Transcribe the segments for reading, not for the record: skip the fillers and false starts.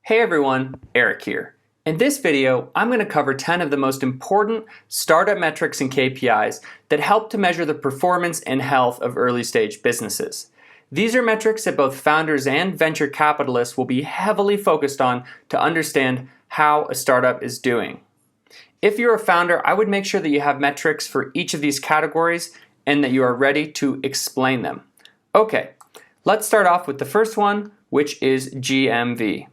Hey everyone, Eric here. In this video, I'm going to cover 10 of the most important startup metrics and KPIs that help to measure the performance and health of early stage businesses. These are metrics that both founders and venture capitalists will be heavily focused on to understand how a startup is doing. If you're a founder, I would make sure that you have metrics for each of these categories and that you are ready to explain them. Okay, let's start off with the first one, which is GMV.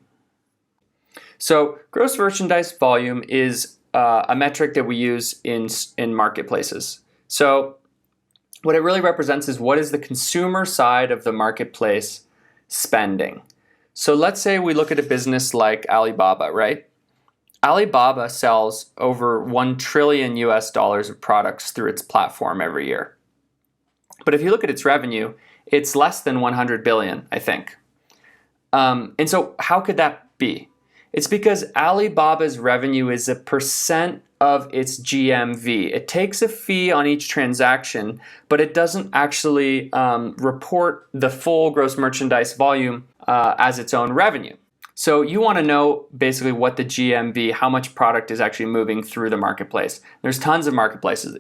So gross merchandise volume is a metric that we use in marketplaces. So what it really represents is what is the consumer side of the marketplace spending. So let's say we look at a business like Alibaba, right? Alibaba sells over $1 trillion of products through its platform every year. But if you look at its revenue, it's less than 100 billion, I think. And so how could that be? It's because Alibaba's revenue is a percent of its GMV. It takes a fee on each transaction, but it doesn't actually report the full gross merchandise volume as its own revenue. So you want to know basically what the GMV, how much product is actually moving through the marketplace. There's tons of marketplaces,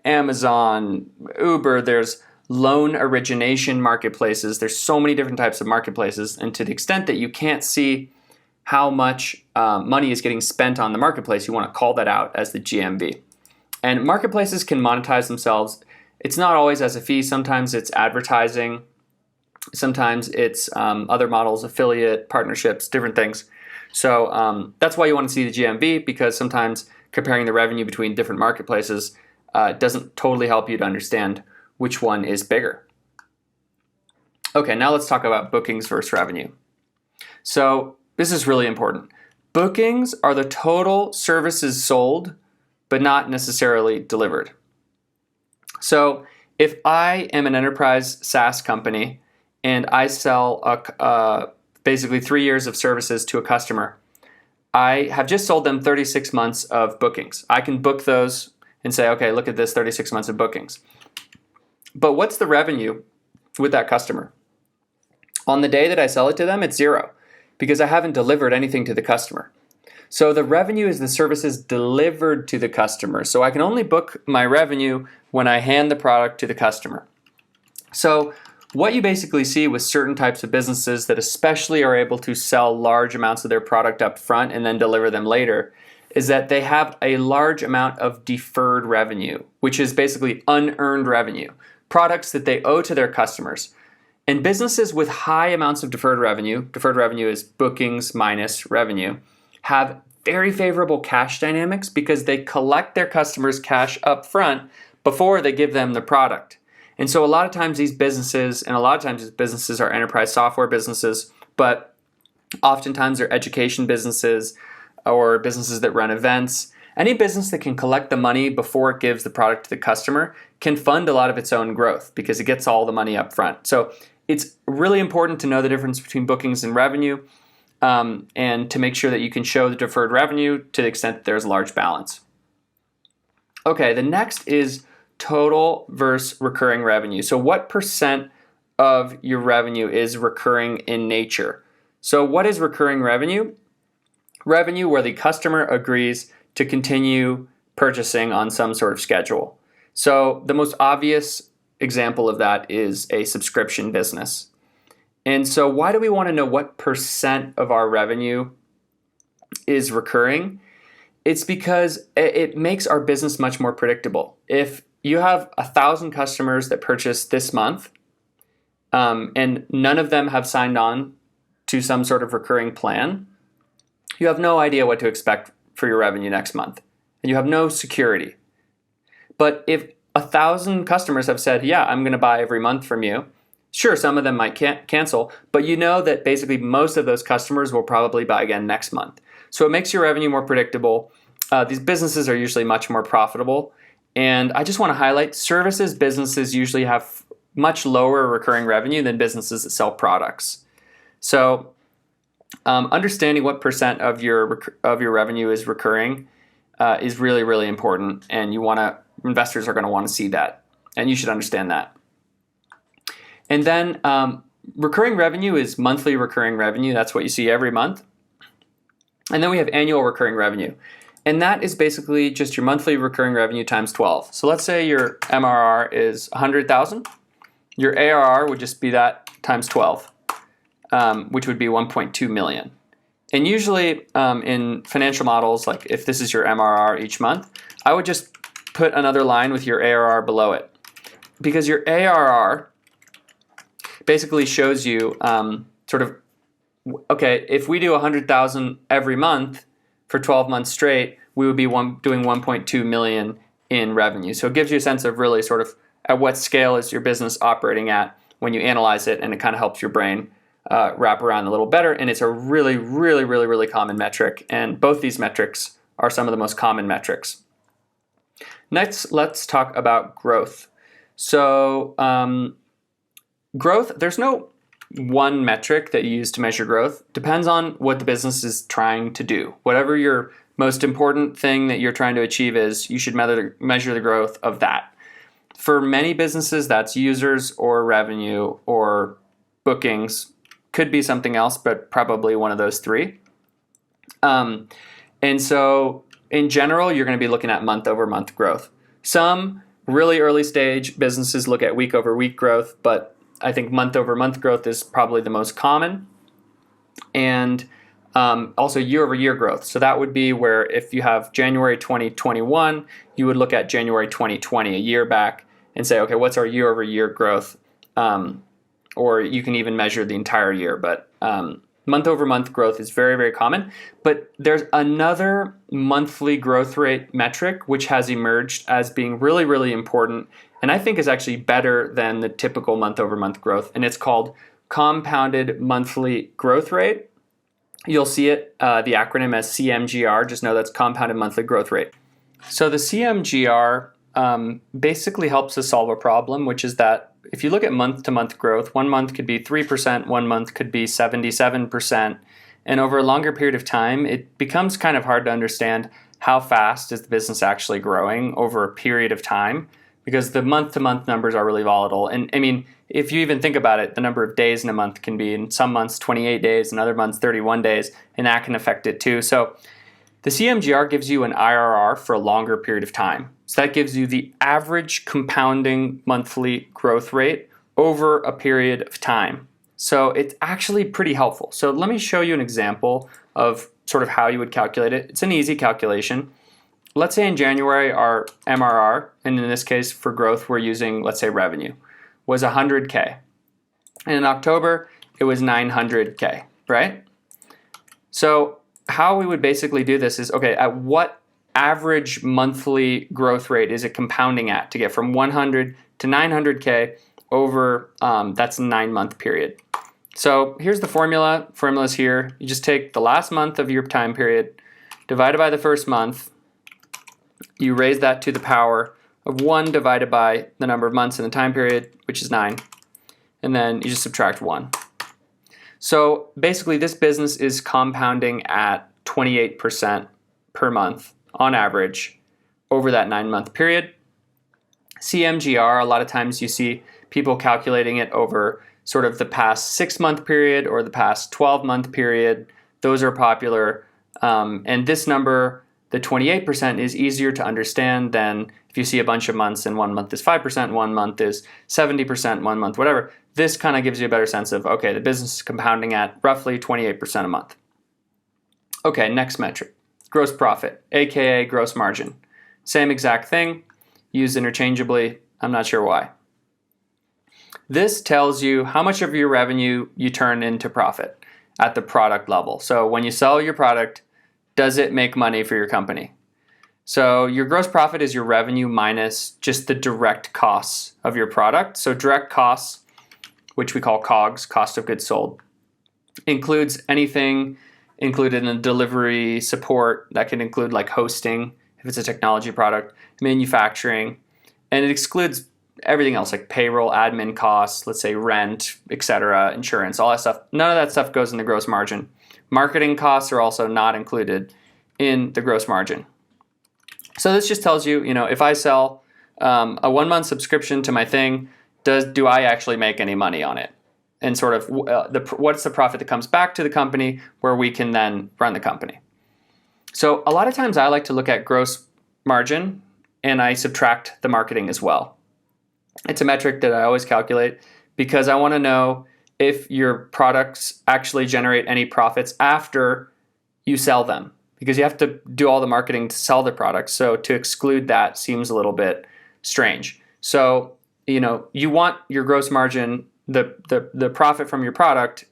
Amazon, Uber, there's loan origination marketplaces. There's so many different types of marketplaces. And to the extent that you can't see how much money is getting spent on the marketplace, you want to call that out as the GMV. And marketplaces can monetize themselves. It's not always as a fee. Sometimes it's advertising. Sometimes it's other models, affiliate, partnerships, different things. So that's why you want to see the GMV, because sometimes comparing the revenue between different marketplaces doesn't totally help you to understand which one is bigger. Okay, now let's talk about bookings versus revenue. So this is really important. Bookings are the total services sold, but not necessarily delivered. So if I am an enterprise SaaS company and I sell basically 3 years of services to a customer, I have just sold them 36 months of bookings. I can book those and say, okay, look at this 36 months of bookings. But what's the revenue with that customer? On the day that I sell it to them, it's zero, because I haven't delivered anything to the customer. So the revenue is the services delivered to the customer. So I can only book my revenue when I hand the product to the customer. So what you basically see with certain types of businesses that especially are able to sell large amounts of their product up front and then deliver them later is that they have a large amount of deferred revenue, which is basically unearned revenue, products that they owe to their customers. And businesses with high amounts of deferred revenue is bookings minus revenue, have very favorable cash dynamics because they collect their customers' cash up front before they give them the product. And so a lot of times these businesses are enterprise software businesses, but oftentimes they're education businesses or businesses that run events. Any business that can collect the money before it gives the product to the customer can fund a lot of its own growth because it gets all the money up front. So it's really important to know the difference between bookings and revenue, and to make sure that you can show the deferred revenue to the extent that there's a large balance. Okay, the next is total versus recurring revenue. So what percent of your revenue is recurring in nature? So what is recurring revenue? Revenue where the customer agrees to continue purchasing on some sort of schedule. So the most obvious example of that is a subscription business. And so why do we want to know what percent of our revenue is recurring? It's because it makes our business much more predictable. If you have 1,000 customers that purchase this month, and none of them have signed on to some sort of recurring plan, you have no idea what to expect for your revenue next month. And you have no security. But if 1,000 customers have said, yeah, I'm going to buy every month from you, sure, some of them might cancel, but you know that basically most of those customers will probably buy again next month. So it makes your revenue more predictable. These businesses are usually much more profitable. And I just want to highlight, services businesses usually have much lower recurring revenue than businesses that sell products. So understanding what percent of your revenue is recurring is really, really important. And investors are going to want to see that. And you should understand that. And then recurring revenue is monthly recurring revenue. That's what you see every month. And then we have annual recurring revenue. And that is basically just your monthly recurring revenue times 12. So let's say your MRR is 100,000. Your ARR would just be that times 12, which would be 1.2 million. And usually in financial models, like if this is your MRR each month, I would just put another line with your ARR below it. Because your ARR basically shows you okay, if we do 100,000 every month for 12 months straight, we would be doing 1.2 million in revenue. So it gives you a sense of really sort of at what scale is your business operating at when you analyze it, and it kind of helps your brain wrap around a little better. And it's a really, really, really, really common metric. And both these metrics are some of the most common metrics. Next, let's talk about growth. So growth, there's no one metric that you use to measure growth. Depends on what the business is trying to do. Whatever your most important thing that you're trying to achieve is, you should measure the growth of that. For many businesses, that's users or revenue or bookings. Could be something else, but probably one of those three. And so in general, you're going to be looking at month-over-month growth. Some really early stage businesses look at week-over-week growth, but I think month-over-month growth is probably the most common. And also year-over-year growth. So that would be where if you have January 2021, you would look at January 2020, a year back, and say, okay, what's our year-over-year growth? Or you can even measure the entire year. But month-over-month growth is very, very common. But there's another monthly growth rate metric which has emerged as being really, really important, and I think is actually better than the typical month-over-month growth, and it's called compounded monthly growth rate. You'll see it, the acronym as CMGR, just know that's compounded monthly growth rate. So the CMGR basically helps us solve a problem, which is that if you look at month-to-month growth, 1 month could be 3%, 1 month could be 77%, and over a longer period of time, it becomes kind of hard to understand how fast is the business actually growing over a period of time, because the month-to-month numbers are really volatile. And I mean, if you even think about it, the number of days in a month can be in some months 28 days, in other months 31 days, and that can affect it too. So the CMGR gives you an IRR for a longer period of time. So that gives you the average compounding monthly growth rate over a period of time. So it's actually pretty helpful. So let me show you an example of sort of how you would calculate it. It's an easy calculation. Let's say in January our MRR, and in this case for growth we're using, let's say revenue, was 100K. And in October it was 900K, right? So how we would basically do this is, okay, at what average monthly growth rate is it compounding at to get from 100 to 900K over, that's a 9-month period. So here's the formula. Formula's here. You just take the last month of your time period, divided by the first month. You raise that to the power of 1 divided by the number of months in the time period, which is 9. And then you just subtract 1. So basically this business is compounding at 28% per month on average over that 9-month period. CMGR, a lot of times you see people calculating it over sort of the past 6-month period or the past 12-month period. Those are popular. And this number, the 28%, is easier to understand than if you see a bunch of months and 1 month is 5%, 1 month is 70%, 1 month, whatever. This kind of gives you a better sense of, okay, the business is compounding at roughly 28% a month. Okay, next metric, gross profit, aka gross margin. Same exact thing, used interchangeably. I'm not sure why. This tells you how much of your revenue you turn into profit at the product level. So when you sell your product, does it make money for your company? So your gross profit is your revenue minus just the direct costs of your product. So direct costs, which we call COGS, cost of goods sold, includes anything included in delivery support. That can include like hosting, if it's a technology product, manufacturing, and it excludes everything else like payroll, admin costs, let's say rent, etc., insurance, all that stuff. None of that stuff goes in the gross margin. Marketing costs are also not included in the gross margin. So this just tells you, if I sell a 1-month subscription to my thing, do I actually make any money on it? And sort of what's the profit that comes back to the company where we can then run the company. So a lot of times I like to look at gross margin and I subtract the marketing as well. It's a metric that I always calculate because I want to know if your products actually generate any profits after you sell them, because you have to do all the marketing to sell the products. So to exclude that seems a little bit strange. So, you want your gross margin, the profit from your product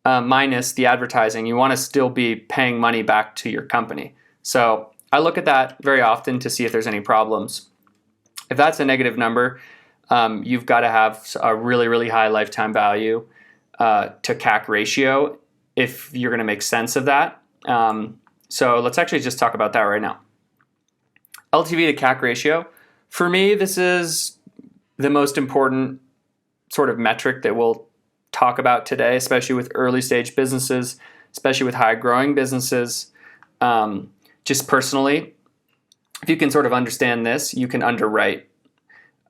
minus the advertising. You want to still be paying money back to your company. So I look at that very often to see if there's any problems. If that's a negative number, you've got to have a really, really high lifetime value to CAC ratio if you're going to make sense of that. So let's actually just talk about that right now. LTV to CAC ratio. For me, this is the most important sort of metric that we'll talk about today, especially with early stage businesses, especially with high growing businesses. Just personally, if you can sort of understand this, you can underwrite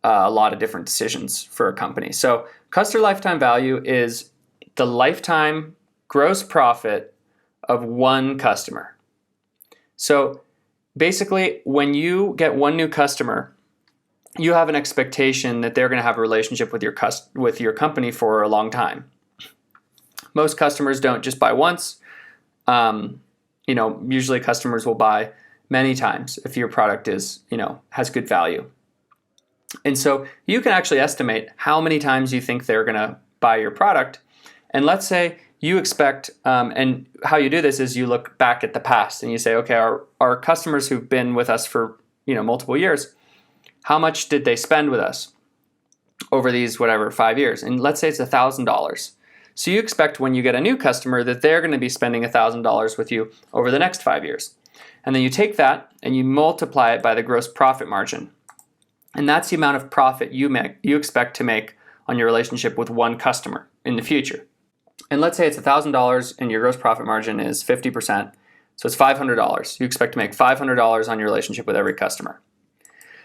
a lot of different decisions for a company. So customer lifetime value is the lifetime gross profit of one customer. So basically, when you get one new customer, you have an expectation that they're going to have a relationship with your company for a long time. Most customers don't just buy once. Usually customers will buy many times if your product is, has good value. And so you can actually estimate how many times you think they're going to buy your product. And let's say you expect, and how you do this is you look back at the past and you say, okay, our customers who've been with us for, multiple years, how much did they spend with us over these, 5 years? And let's say it's $1,000. So you expect when you get a new customer that they're going to be spending $1,000 with you over the next 5 years. And then you take that and you multiply it by the gross profit margin. And that's the amount of profit you expect to make on your relationship with one customer in the future. And let's say it's $1,000 and your gross profit margin is 50%. So it's $500. You expect to make $500 on your relationship with every customer.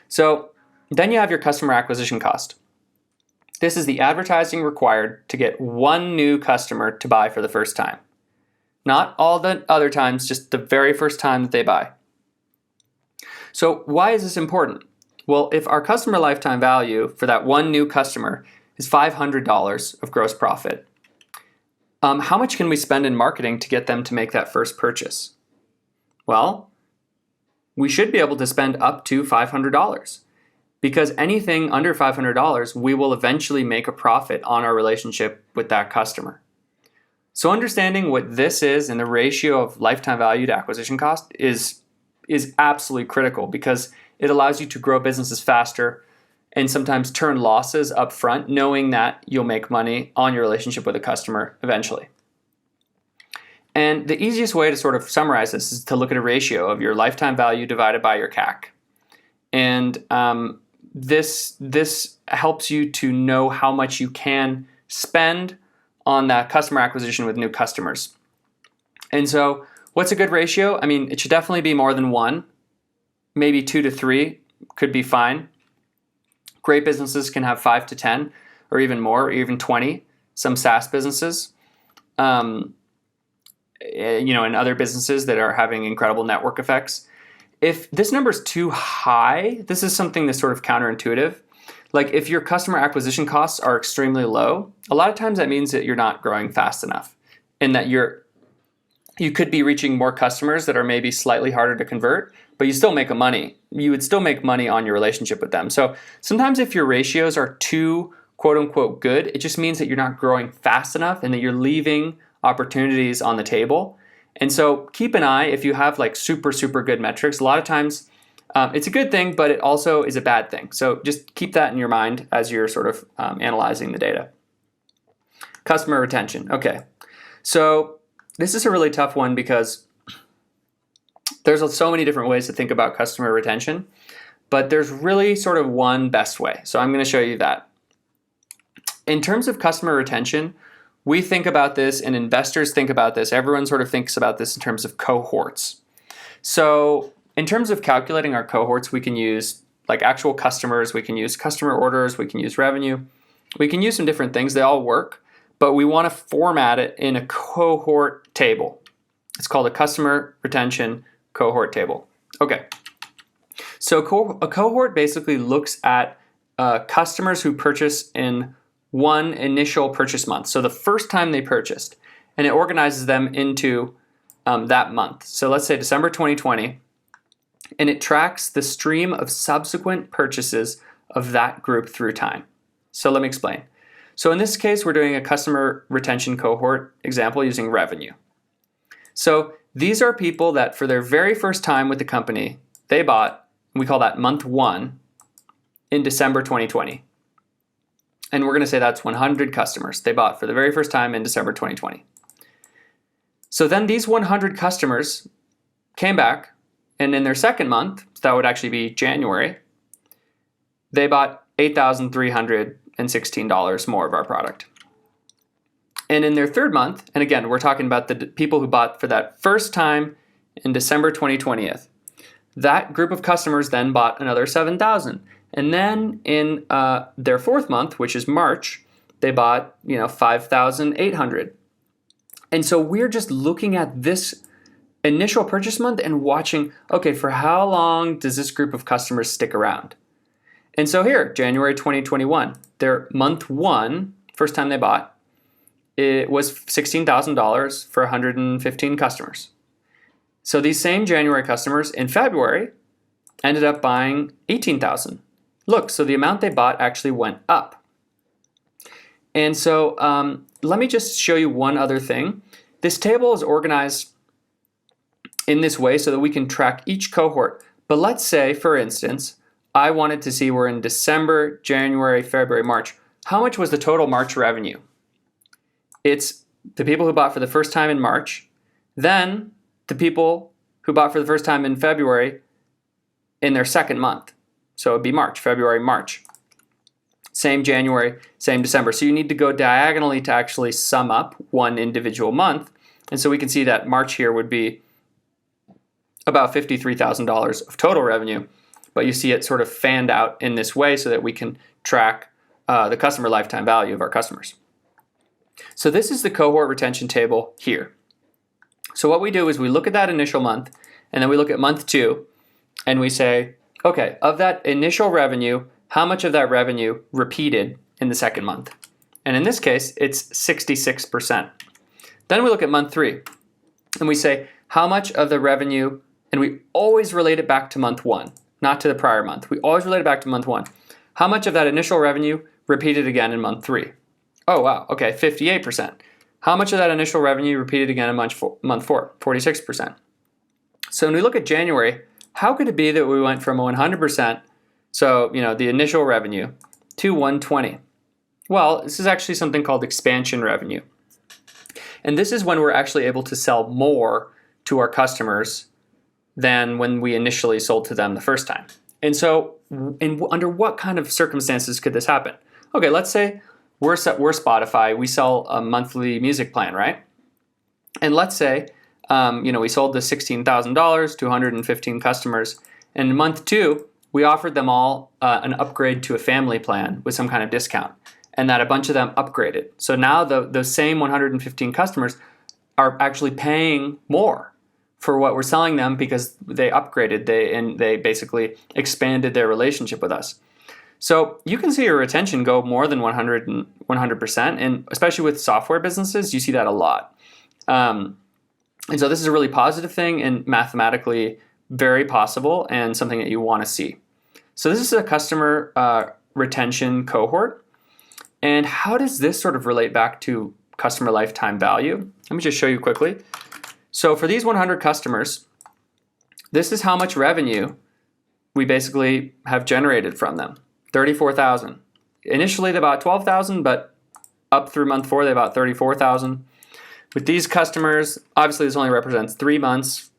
So then you have your customer acquisition cost. This is the advertising required to get one new customer to buy for the first time. Not all the other times, just the very first time that they buy. So why is this important? Well, if our customer lifetime value for that one new customer is $500 of gross profit, how much can we spend in marketing to get them to make that first purchase? Well, we should be able to spend up to $500, because anything under $500, we will eventually make a profit on our relationship with that customer. So understanding what this is and the ratio of lifetime value to acquisition cost is absolutely critical, because it allows you to grow businesses faster and sometimes turn losses up front, knowing that you'll make money on your relationship with a customer eventually. And the easiest way to sort of summarize this is to look at a ratio of your lifetime value divided by your CAC. And this helps you to know how much you can spend on that customer acquisition with new customers. And so what's a good ratio? I mean, it should definitely be more than 1. Maybe 2 to 3 could be fine. Great businesses can have 5 to 10 or even more, or even 20. Some SaaS businesses. And other businesses that are having incredible network effects. If this number is too high, this is something that's sort of counterintuitive. Like if your customer acquisition costs are extremely low, a lot of times that means that you're not growing fast enough, and that you could be reaching more customers that are maybe slightly harder to convert, but you still make money. You would still make money on your relationship with them. So sometimes if your ratios are too quote unquote good, it just means that you're not growing fast enough and that you're leaving opportunities on the table. And so keep an eye if you have like super, super good metrics. A lot of times it's a good thing, but it also is a bad thing. So just keep that in your mind as you're sort of analyzing the data. Customer retention. Okay. So this is a really tough one because there's so many different ways to think about customer retention, but there's really sort of one best way. So I'm going to show you that. In terms of customer retention, we think about this and investors think about this. Everyone sort of thinks about this in terms of cohorts. So in terms of calculating our cohorts, we can use like actual customers, we can use customer orders, we can use revenue. We can use some different things. They all work, but we want to format it in a cohort table. It's called a customer retention cohort table. Okay, so a cohort basically looks at customers who purchase in one initial purchase month, so the first time they purchased, and it organizes them into that month. So let's say December 2020, and it tracks the stream of subsequent purchases of that group through time. So let me explain. So in this case, we're doing a customer retention cohort example using revenue. So these are people that for their very first time with the company, they bought, we call that month one, in December 2020. And we're going to say that's 100 customers they bought for the very first time in December 2020. So then these 100 customers came back, and in their second month, that would actually be January, they bought $8,316 more of our product. And in their third month, and again, we're talking about the people who bought for that first time in December 2020, that group of customers then bought another $7,000. And then in their fourth month, which is March, they bought $5,800. And so we're just looking at this initial purchase month and watching, okay, for how long does this group of customers stick around? And so here, January 2021, their month one, first time they bought, it was $16,000 for 115 customers. So these same January customers in February ended up buying $18,000. Look, so the amount they bought actually went up. And so let me just show you one other thing. This table is organized in this way so that we can track each cohort. But let's say, for instance, I wanted to see we're in December, January, February, March. How much was the total March revenue? It's the people who bought for the first time in March, then the people who bought for the first time in February in their second month. So it'd be March, February, March. Same January, same December. So you need to go diagonally to actually sum up one individual month. And so we can see that March here would be about $53,000 of total revenue. But you see it sort of fanned out in this way so that we can track the customer lifetime value of our customers. So this is the cohort retention table here. So what we do is we look at that initial month, and then we look at month two, and we say, okay, of that initial revenue, how much of that revenue repeated in the second month? And in this case, it's 66%. Then we look at month three, and we say, how much of the revenue, and we always relate it back to month one, not to the prior month. We always relate it back to month one. How much of that initial revenue repeated again in month three? Oh, wow, okay, 58%. How much of that initial revenue repeated again in month four? 46%. So when we look at January, how could it be that we went from 100%, so the initial revenue, to 120? Well, this is actually something called expansion revenue. And this is when we're actually able to sell more to our customers than when we initially sold to them the first time. And so under what kind of circumstances could this happen? Okay, let's say we're Spotify. We sell a monthly music plan, right? And let's say we sold the $16,000 to 115 customers. And in month two, we offered them all an upgrade to a family plan with some kind of discount, and that a bunch of them upgraded. So now those same 115 customers are actually paying more for what we're selling them because they upgraded, they basically expanded their relationship with us. So you can see your retention go more than 100%, and especially with software businesses, you see that a lot. And so this is a really positive thing and mathematically very possible and something that you want to see. So this is a customer retention cohort. And how does this sort of relate back to customer lifetime value? Let me just show you quickly. So for these 100 customers, this is how much revenue we basically have generated from them. $34,000. Initially they bought $12,000, but up through month four they bought $34,000. With these customers, obviously this only represents 3 months.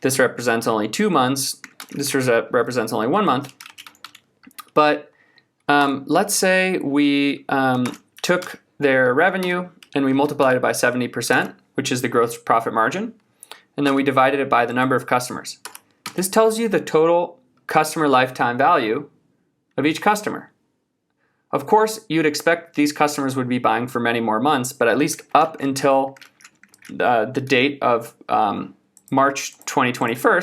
This represents only 2 months. This represents only 1 month. But let's say we took their revenue and we multiplied it by 70%, which is the gross profit margin, and then we divided it by the number of customers. This tells you the total customer lifetime value of each customer. Of course, you'd expect these customers would be buying for many more months, but at least up until the date of March 2021,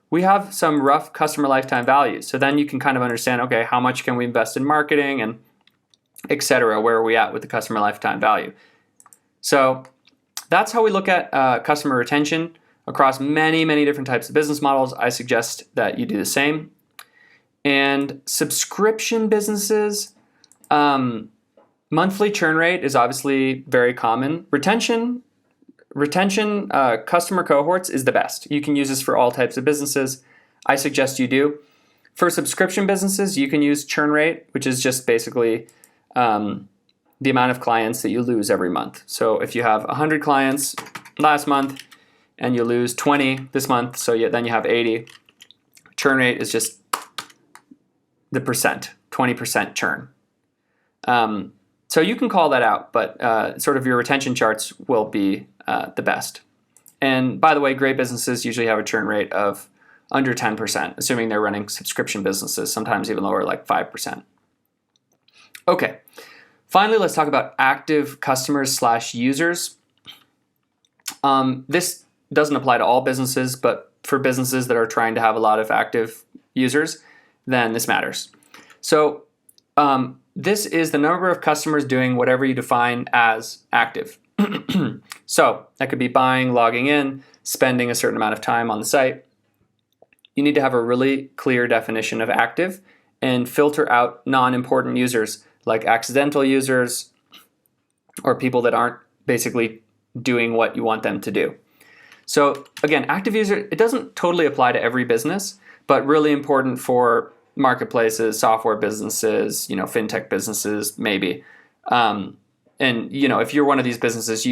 we have some rough customer lifetime values. So then you can kind of understand, okay, how much can we invest in marketing and et cetera? Where are we at with the customer lifetime value? So that's how we look at customer retention across many, many different types of business models. I suggest that you do the same. And subscription businesses, monthly churn rate is obviously very common. Retention, customer cohorts is the best. You can use this for all types of businesses. I suggest you do. For subscription businesses, you can use churn rate, which is just basically the amount of clients that you lose every month. So if you have 100 clients last month and you lose 20 this month, so then you have 80. Churn rate is just the percent, 20% churn. So you can call that out, but sort of your retention charts will be the best. And by the way, great businesses usually have a churn rate of under 10%, assuming they're running subscription businesses, sometimes even lower, like 5%. Okay, finally, let's talk about active customers / users. This doesn't apply to all businesses, but for businesses that are trying to have a lot of active users, then this matters. So this is the number of customers doing whatever you define as active. So that could be buying, logging in, spending a certain amount of time on the site. You need to have a really clear definition of active and filter out non-important users like accidental users or people that aren't basically doing what you want them to do. So again, active user, it doesn't totally apply to every business, but really important for marketplaces, software businesses, fintech businesses, maybe. And if you're one of these businesses,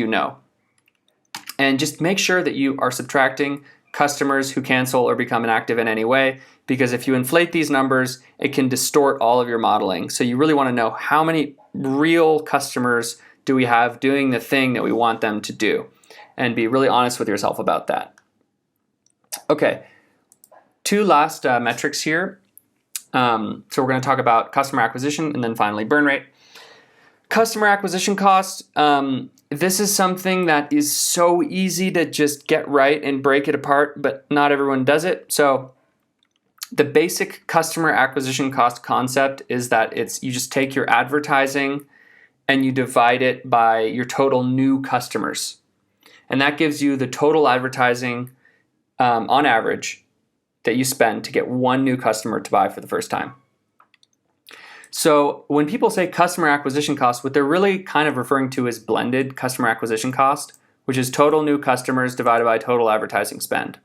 and just make sure that you are subtracting customers who cancel or become inactive in any way, because if you inflate these numbers, it can distort all of your modeling. So you really want to know how many real customers do we have doing the thing that we want them to do, and be really honest with yourself about that. Okay, 2 last metrics here. So we're going to talk about customer acquisition and then finally burn rate. Customer acquisition cost. This is something that is so easy to just get right and break it apart, but not everyone does it. So the basic customer acquisition cost concept is that you just take your advertising and you divide it by your total new customers. And that gives you the total advertising on average that you spend to get one new customer to buy for the first time. So when people say customer acquisition cost, what they're really kind of referring to is blended customer acquisition cost, which is total new customers divided by total advertising spend.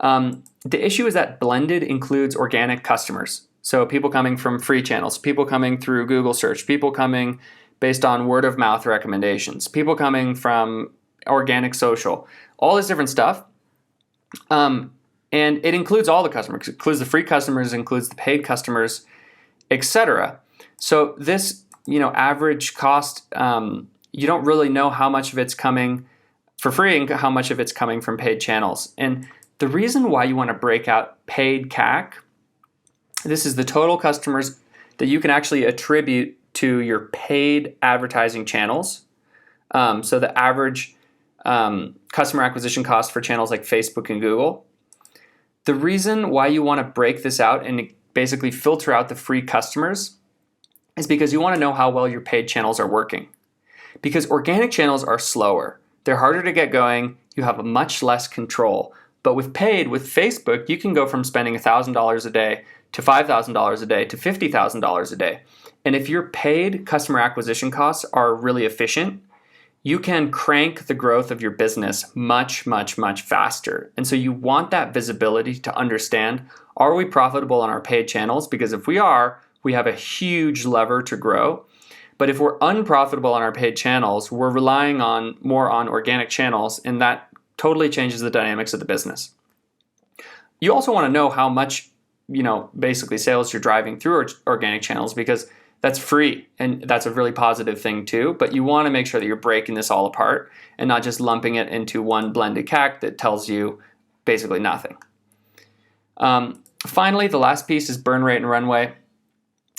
The issue is that blended includes organic customers. So people coming from free channels, people coming through Google search, people coming based on word of mouth recommendations, people coming from organic social, all this different stuff. And it includes all the customers. It includes the free customers, includes the paid customers, etc. So this, average cost, you don't really know how much of it's coming for free and how much of it's coming from paid channels. And the reason why you want to break out paid CAC, this is the total customers that you can actually attribute to your paid advertising channels. So the average customer acquisition cost for channels like Facebook and Google. The reason why you want to break this out and basically filter out the free customers is because you want to know how well your paid channels are working. Because organic channels are slower. They're harder to get going. You have much less control. But with Facebook, you can go from spending $1,000 a day to $5,000 a day to $50,000 a day. And if your paid customer acquisition costs are really efficient, you can crank the growth of your business much, much, much faster. And so you want that visibility to understand, are we profitable on our paid channels? Because if we are, we have a huge lever to grow. But if we're unprofitable on our paid channels, we're relying more on organic channels, and that totally changes the dynamics of the business. You also want to know how much, basically sales you're driving through organic channels, because that's free, and that's a really positive thing too. But you want to make sure that you're breaking this all apart and not just lumping it into one blended CAC that tells you basically nothing. Finally, the last piece is burn rate and runway.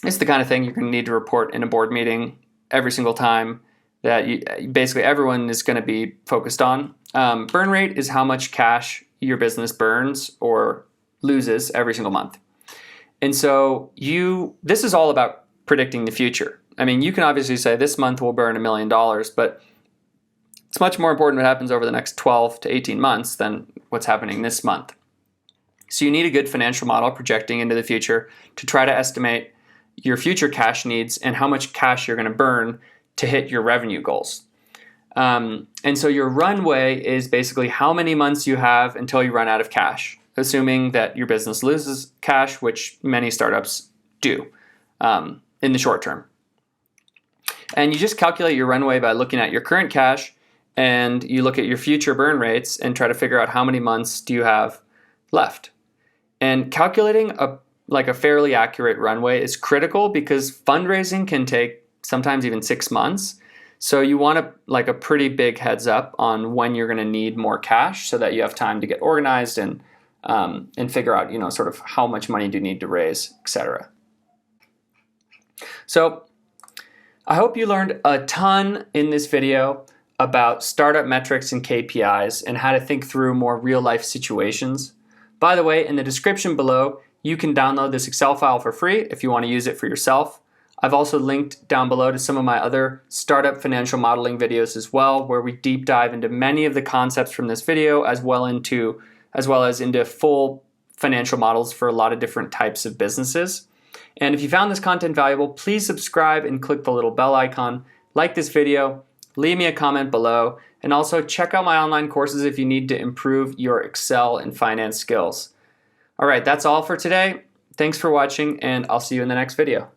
It's the kind of thing you're going to need to report in a board meeting every single time that basically everyone is going to be focused on. Burn rate is how much cash your business burns or loses every single month. And so this is all about predicting the future. I mean, you can obviously say this month we'll burn $1 million, but it's much more important what happens over the next 12 to 18 months than what's happening this month. So you need a good financial model projecting into the future to try to estimate your future cash needs and how much cash you're going to burn to hit your revenue goals. And so your runway is basically how many months you have until you run out of cash, assuming that your business loses cash, which many startups do in the short term. And you just calculate your runway by looking at your current cash, and you look at your future burn rates and try to figure out how many months do you have left. And calculating a fairly accurate runway is critical because fundraising can take sometimes even 6 months. So you want a pretty big heads up on when you're going to need more cash so that you have time to get organized and figure out, sort of how much money do you need to raise, etc. So I hope you learned a ton in this video about startup metrics and KPIs and how to think through more real-life situations. By the way, in the description below, you can download this Excel file for free if you want to use it for yourself. I've also linked down below to some of my other startup financial modeling videos as well, where we deep dive into many of the concepts from this video, as well as into full financial models for a lot of different types of businesses. And if you found this content valuable, please subscribe and click the little bell icon. Like this video, leave me a comment below, and also check out my online courses if you need to improve your Excel and finance skills. All right, that's all for today. Thanks for watching, and I'll see you in the next video.